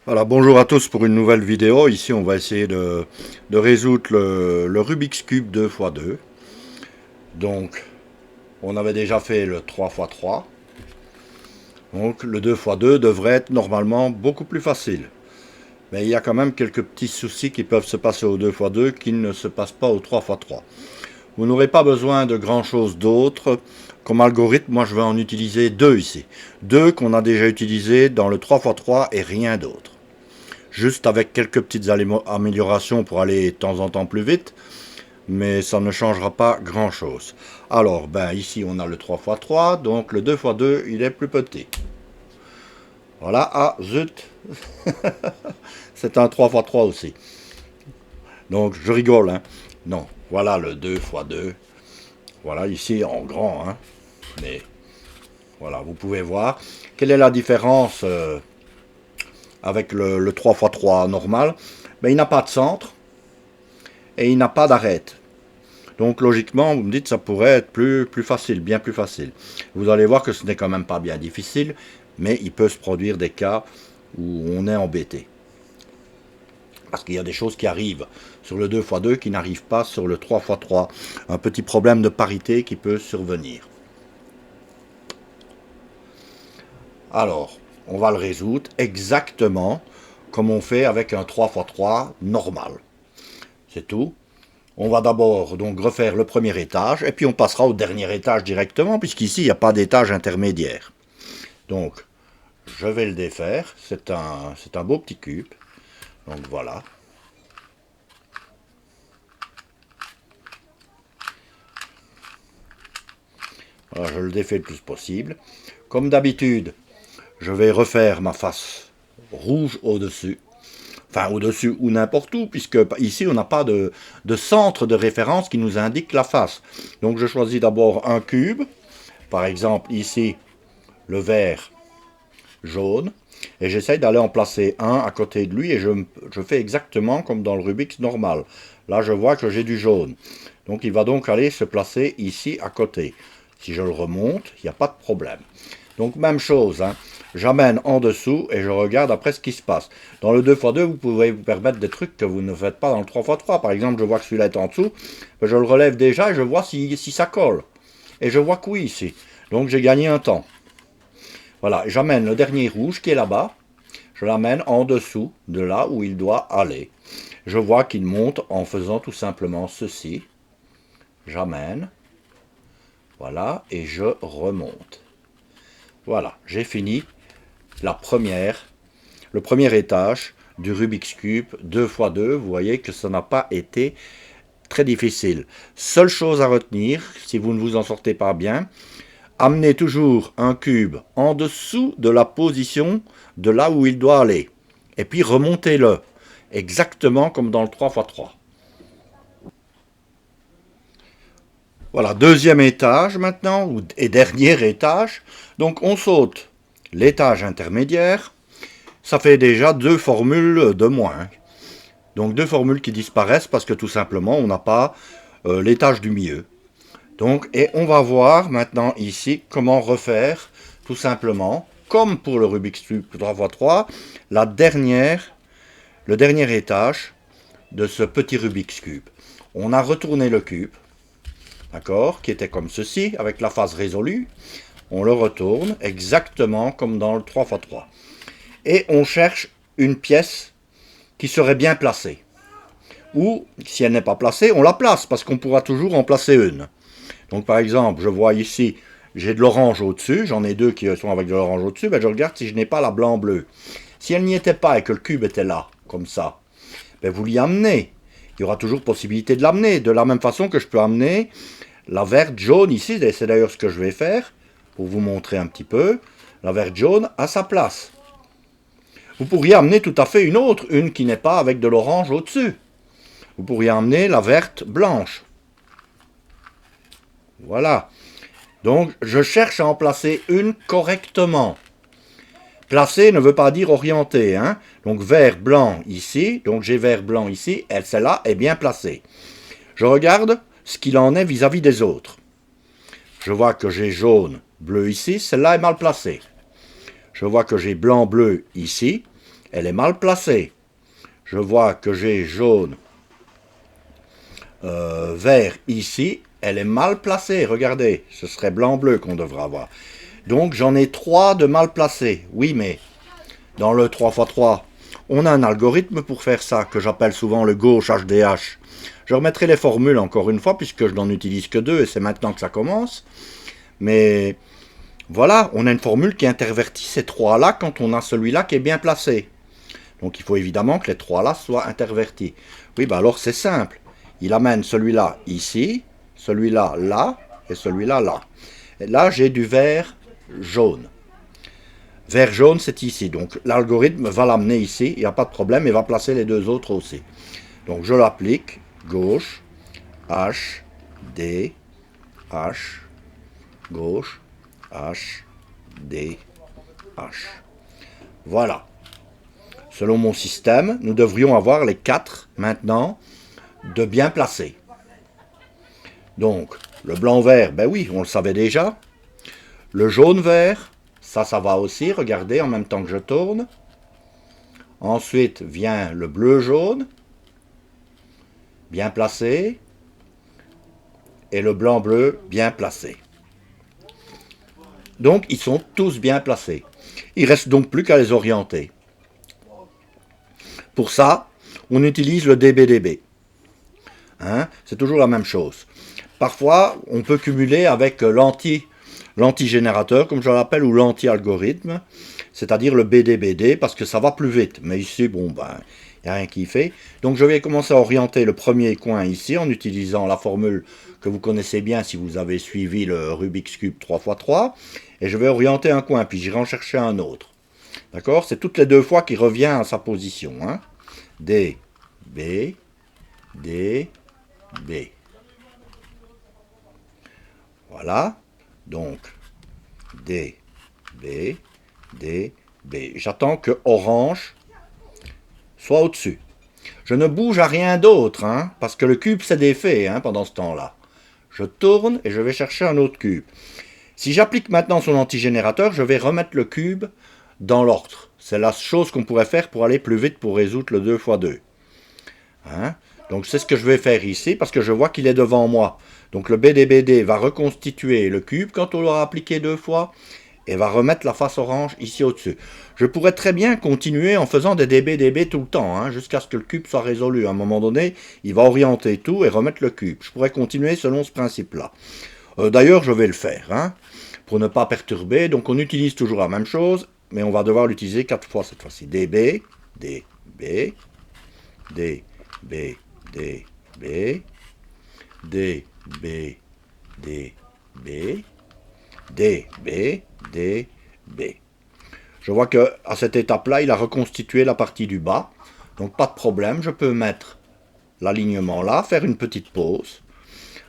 Voilà, bonjour à tous pour une nouvelle vidéo. Ici, on va essayer de résoudre le Rubik's Cube 2x2. Donc, on avait déjà fait le 3x3. Donc, le 2x2 devrait être normalement beaucoup plus facile. Mais il y a quand même quelques petits soucis qui peuvent se passer au 2x2 qui ne se passent pas au 3x3. Vous n'aurez pas besoin de grand chose d'autre. Comme algorithme, moi je vais en utiliser deux ici. Deux qu'on a déjà utilisés dans le 3x3 et rien d'autre. Juste avec quelques petites améliorations pour aller de temps en temps plus vite, mais ça ne changera pas grand chose. Alors, ben ici on a le 3x3, donc le 2x2 il est plus petit. Voilà, ah zut, c'est un 3x3 aussi. Donc je rigole, hein. Non, voilà le 2x2. Voilà ici en grand, hein. Mais voilà, vous pouvez voir. Quelle est la différence avec le 3x3 normal? Ben, il n'a pas de centre et il n'a pas d'arête. Donc logiquement, vous me dites ça pourrait être plus facile, bien plus facile. Vous allez voir que ce n'est quand même pas bien difficile, mais il peut se produire des cas où on est embêté. Parce qu'il y a des choses qui arrivent sur le 2x2 qui n'arrivent pas sur le 3x3. Un petit problème de parité qui peut survenir. Alors, on va le résoudre exactement comme on fait avec un 3x3 normal. C'est tout. On va d'abord donc refaire le premier étage et puis on passera au dernier étage directement puisqu'ici il n'y a pas d'étage intermédiaire. Donc je vais le défaire, c'est un beau petit cube. Donc voilà. Voilà, je le défais le plus possible. Comme d'habitude, je vais refaire ma face rouge au-dessus. Enfin au-dessus ou n'importe où, puisque ici on n'a pas de centre de référence qui nous indique la face. Donc je choisis d'abord un cube, par exemple ici le vert jaune, et j'essaye d'aller en placer un à côté de lui, et je fais exactement comme dans le Rubik's normal. Là je vois que j'ai du jaune, donc il va donc aller se placer ici à côté. Si je le remonte, il n'y a pas de problème. Donc même chose, hein. J'amène en dessous et je regarde après ce qui se passe. Dans le 2x2, vous pouvez vous permettre des trucs que vous ne faites pas dans le 3x3. Par exemple, je vois que celui-là est en dessous, je le relève déjà et je vois si ça colle. Et je vois que oui ici. Donc j'ai gagné un temps. Voilà, j'amène le dernier rouge qui est là-bas. Je l'amène en dessous de là où il doit aller. Je vois qu'il monte en faisant tout simplement ceci. J'amène. Voilà, et je remonte. Voilà, j'ai fini le premier étage du Rubik's Cube 2x2. Vous voyez que ça n'a pas été très difficile. Seule chose à retenir, si vous ne vous en sortez pas bien, amenez toujours un cube en dessous de la position de là où il doit aller. Et puis remontez-le, exactement comme dans le 3x3. Voilà, deuxième étage maintenant, et dernier étage. Donc on saute l'étage intermédiaire. Ça fait déjà deux formules de moins. Donc deux formules qui disparaissent parce que tout simplement on n'a pas l'étage du milieu. Donc, et on va voir maintenant ici comment refaire tout simplement, comme pour le Rubik's Cube 3x3, le dernier étage de ce petit Rubik's Cube. On a retourné le cube, d'accord, qui était comme ceci, avec la face résolue. On le retourne exactement comme dans le 3x3. Et on cherche une pièce qui serait bien placée. Ou, si elle n'est pas placée, on la place, parce qu'on pourra toujours en placer une. Donc par exemple, je vois ici, j'ai de l'orange au-dessus, j'en ai deux qui sont avec de l'orange au-dessus, ben je regarde si je n'ai pas la blanc-bleu. Si elle n'y était pas et que le cube était là, comme ça, ben vous l'y amenez. Il y aura toujours possibilité de l'amener, de la même façon que je peux amener la verte jaune ici, et c'est d'ailleurs ce que je vais faire, pour vous montrer un petit peu, la verte jaune à sa place. Vous pourriez amener tout à fait une autre, une qui n'est pas avec de l'orange au-dessus. Vous pourriez amener la verte blanche. Voilà. Donc, je cherche à en placer une correctement. Placer ne veut pas dire orienter, hein. Donc, vert, blanc ici. Donc, j'ai vert, blanc ici. Et celle-là est bien placée. Je regarde ce qu'il en est vis-à-vis des autres. Je vois que j'ai jaune, bleu ici. Celle-là est mal placée. Je vois que j'ai blanc, bleu ici. elle est mal placée. Je vois que j'ai jaune, vert ici, elle est mal placée, regardez, ce serait blanc-bleu qu'on devrait avoir. Donc j'en ai 3 de mal placés. Oui, mais dans le 3x3, on a un algorithme pour faire ça, que j'appelle souvent le gauche HDH. Je remettrai les formules encore une fois, puisque je n'en utilise que 2, et c'est maintenant que ça commence. Mais voilà, on a une formule qui intervertit ces 3-là quand on a celui-là qui est bien placé. Donc il faut évidemment que les 3-là soient intervertis. Oui, ben alors c'est simple. Il amène celui-là ici, celui-là là, et celui-là là. Et là, j'ai du vert jaune. Vert jaune, c'est ici. Donc l'algorithme va l'amener ici, il n'y a pas de problème, et va placer les 2 autres aussi. Donc je l'applique, gauche, H, D, H, gauche, H, D, H. Voilà. Selon mon système, nous devrions avoir les 4 maintenant de bien placés. Donc, le blanc-vert, ben oui, on le savait déjà. Le jaune-vert, ça va aussi, regardez, en même temps que je tourne. Ensuite vient le bleu-jaune, bien placé. Et le blanc-bleu, bien placé. Donc, ils sont tous bien placés. Il ne reste donc plus qu'à les orienter. Pour ça, on utilise le DBDB. Hein, c'est toujours la même chose. Parfois, on peut cumuler avec l'anti-générateur, comme je l'appelle, ou l'anti-algorithme, c'est-à-dire le BDBD, parce que ça va plus vite. Mais ici, bon, ben, il n'y a rien qui fait. Donc, je vais commencer à orienter le premier coin ici, en utilisant la formule que vous connaissez bien si vous avez suivi le Rubik's Cube 3x3. Et je vais orienter un coin, puis j'irai en chercher un autre. D'accord? C'est toutes les 2 fois qu'il revient à sa position. Hein? D, B, D, B. Voilà. Donc, D, B, D, B. J'attends que orange soit au-dessus. Je ne bouge à rien d'autre, hein, parce que le cube s'est défait pendant ce temps-là. Je tourne et je vais chercher un autre cube. Si j'applique maintenant son antigénérateur, je vais remettre le cube dans l'ordre. C'est la chose qu'on pourrait faire pour aller plus vite pour résoudre le 2x2. Hein? Donc c'est ce que je vais faire ici, parce que je vois qu'il est devant moi. Donc le BDBD va reconstituer le cube quand on l'aura appliqué 2 fois, et va remettre la face orange ici au-dessus. Je pourrais très bien continuer en faisant des DBDB tout le temps, jusqu'à ce que le cube soit résolu. À un moment donné, il va orienter tout et remettre le cube. Je pourrais continuer selon ce principe-là. D'ailleurs, je vais le faire, pour ne pas perturber. Donc on utilise toujours la même chose, mais on va devoir l'utiliser 4 fois cette fois-ci. DB, DB, DB, DB, DB, DB, DB, DB. Je vois que à cette étape-là, il a reconstitué la partie du bas. Donc pas de problème, je peux mettre l'alignement là, faire une petite pause.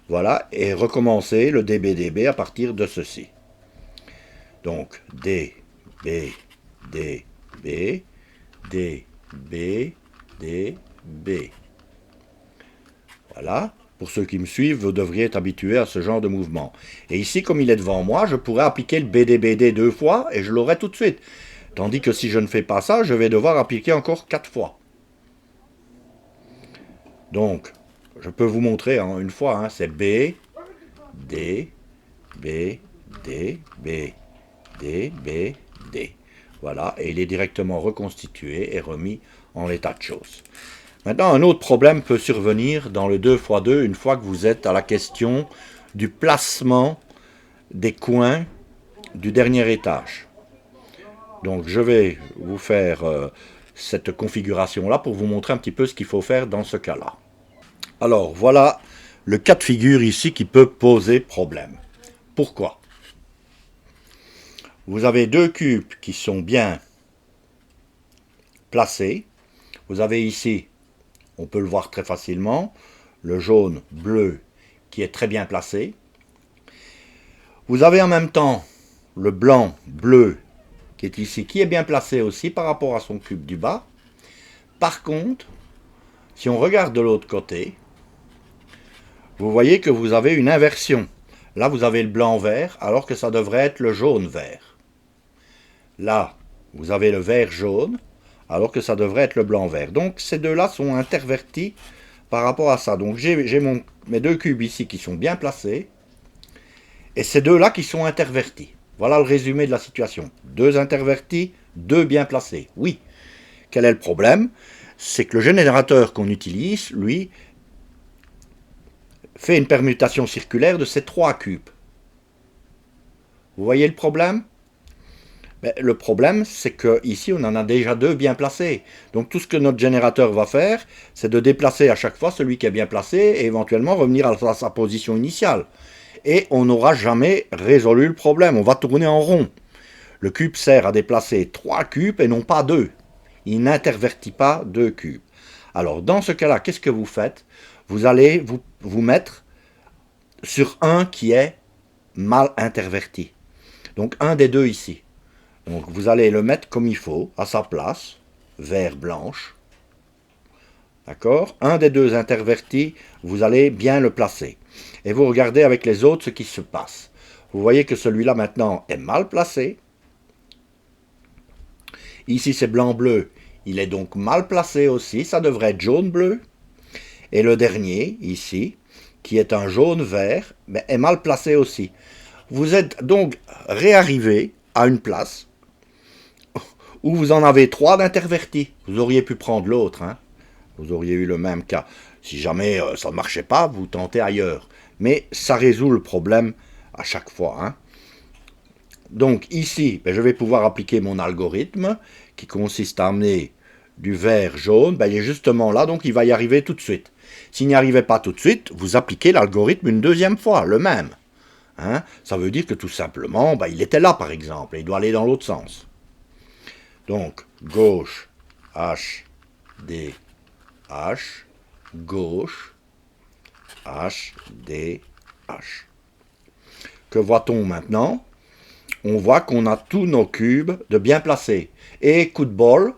Voilà, et recommencer le DBDB à partir de ceci. Donc DB, DB, DB, DB. Voilà. Pour ceux qui me suivent, vous devriez être habitués à ce genre de mouvement. Et ici, comme il est devant moi, je pourrais appliquer le BDBD 2 fois et je l'aurai tout de suite. Tandis que si je ne fais pas ça, je vais devoir appliquer encore 4 fois. Donc, je peux vous montrer une fois, c'est B, D, B, D, B, D, B, D. Voilà, et il est directement reconstitué et remis en l'état de choses. Maintenant, un autre problème peut survenir dans le 2x2 une fois que vous êtes à la question du placement des coins du dernier étage. Donc, je vais vous faire cette configuration-là pour vous montrer un petit peu ce qu'il faut faire dans ce cas-là. Alors, voilà le cas de figure ici qui peut poser problème. Pourquoi? Vous avez 2 cubes qui sont bien placés. Vous avez ici, on peut le voir très facilement, le jaune bleu qui est très bien placé. Vous avez en même temps le blanc bleu qui est ici, qui est bien placé aussi par rapport à son cube du bas. Par contre, si on regarde de l'autre côté, vous voyez que vous avez une inversion. Là, vous avez le blanc-vert, alors que ça devrait être le jaune-vert. Là, vous avez le vert-jaune, alors que ça devrait être le blanc-vert. Donc ces deux-là sont intervertis par rapport à ça. Donc j'ai mes deux cubes ici qui sont bien placés, et ces deux-là qui sont intervertis. Voilà le résumé de la situation. Deux intervertis, deux bien placés. Oui. Quel est le problème? C'est que le générateur qu'on utilise, lui, fait une permutation circulaire de ces trois cubes. Vous voyez le problème? Mais le problème, c'est qu'ici, on en a déjà deux bien placés. Donc tout ce que notre générateur va faire, c'est de déplacer à chaque fois celui qui est bien placé et éventuellement revenir à sa position initiale. Et on n'aura jamais résolu le problème. On va tourner en rond. Le cube sert à déplacer trois cubes et non pas deux. Il n'intervertit pas deux cubes. Alors dans ce cas-là, qu'est-ce que vous faites? Vous allez vous mettre sur un qui est mal interverti. Donc un des deux ici. Donc vous allez le mettre comme il faut, à sa place, vert blanche. D'accord? Un des deux intervertis, vous allez bien le placer. Et vous regardez avec les autres ce qui se passe. Vous voyez que celui-là maintenant est mal placé. Ici c'est blanc-bleu, il est donc mal placé aussi, ça devrait être jaune-bleu. Et le dernier, ici, qui est un jaune-vert, est mal placé aussi. Vous êtes donc réarrivé à une place où vous en avez trois d'intervertis. Vous auriez pu prendre l'autre, hein. Vous auriez eu le même cas. Si jamais ça ne marchait pas, vous tentez ailleurs. Mais ça résout le problème à chaque fois, hein. Donc ici, je vais pouvoir appliquer mon algorithme qui consiste à amener du vert jaune. Il est justement là, donc il va y arriver tout de suite. S'il n'y arrivait pas tout de suite, vous appliquez l'algorithme une deuxième fois, le même. Hein? Ça veut dire que tout simplement, il était là par exemple, et il doit aller dans l'autre sens. Donc, gauche, H, D, H, gauche, H, D, H. Que voit-on maintenant? On voit qu'on a tous nos cubes de bien placés. Et coup de bol,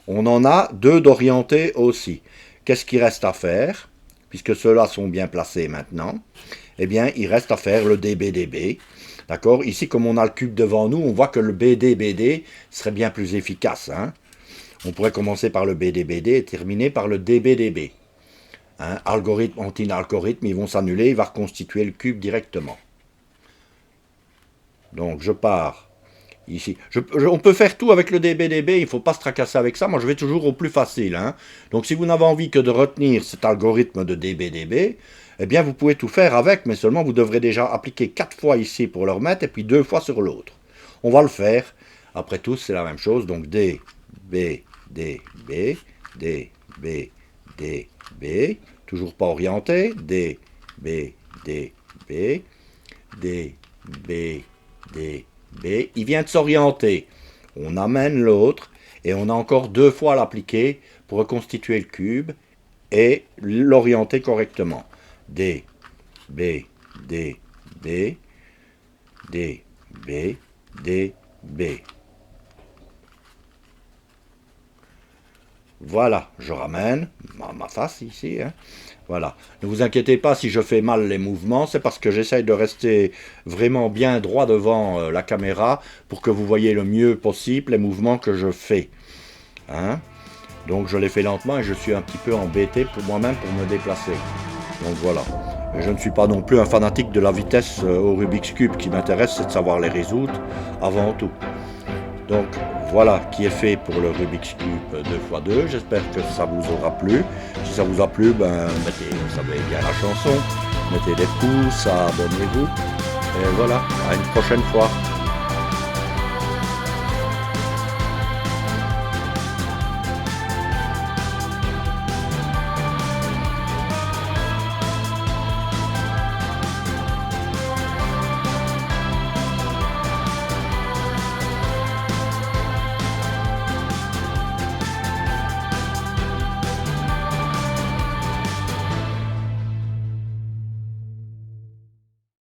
on en a deux d'orientés aussi. Qu'est-ce qu'il reste à faire? Puisque ceux-là sont bien placés maintenant, eh bien, il reste à faire le DBDB. D'accord? Ici, comme on a le cube devant nous, on voit que le BDBD serait bien plus efficace. Hein? On pourrait commencer par le BDBD et terminer par le DBDB. Hein? Algorithme, anti-algorithme, ils vont s'annuler, il va reconstituer le cube directement. Donc, je pars ici. On peut faire tout avec le DBDB, il ne faut pas se tracasser avec ça. Moi, je vais toujours au plus facile. Hein. Donc, si vous n'avez envie que de retenir cet algorithme de DBDB, eh bien, vous pouvez tout faire avec, mais seulement vous devrez déjà appliquer 4 fois ici pour le remettre, et puis 2 fois sur l'autre. On va le faire. Après tout, c'est la même chose. Donc, D, B, D, B, D, B, D, B. Toujours pas orienté. D, B, D, B, D, B, D, B. Il vient de s'orienter. On amène l'autre, et on a encore 2 fois à l'appliquer pour reconstituer le cube et l'orienter correctement. D, B, D, B, D, B, D, B. Voilà, je ramène ma face ici. Hein. Voilà. Ne vous inquiétez pas si je fais mal les mouvements, c'est parce que j'essaye de rester vraiment bien droit devant la caméra pour que vous voyez le mieux possible les mouvements que je fais. Hein. Donc je les fais lentement et je suis un petit peu embêté pour moi-même pour me déplacer. Donc voilà. Je ne suis pas non plus un fanatique de la vitesse au Rubik's Cube. Ce qui m'intéresse, c'est de savoir les résoudre avant tout. Donc voilà qui est fait pour le Rubik's Cube 2x2. J'espère que ça vous aura plu. Si ça vous a plu, mettez, vous savez bien la chanson. Mettez des pouces, abonnez-vous. Et voilà, à une prochaine fois.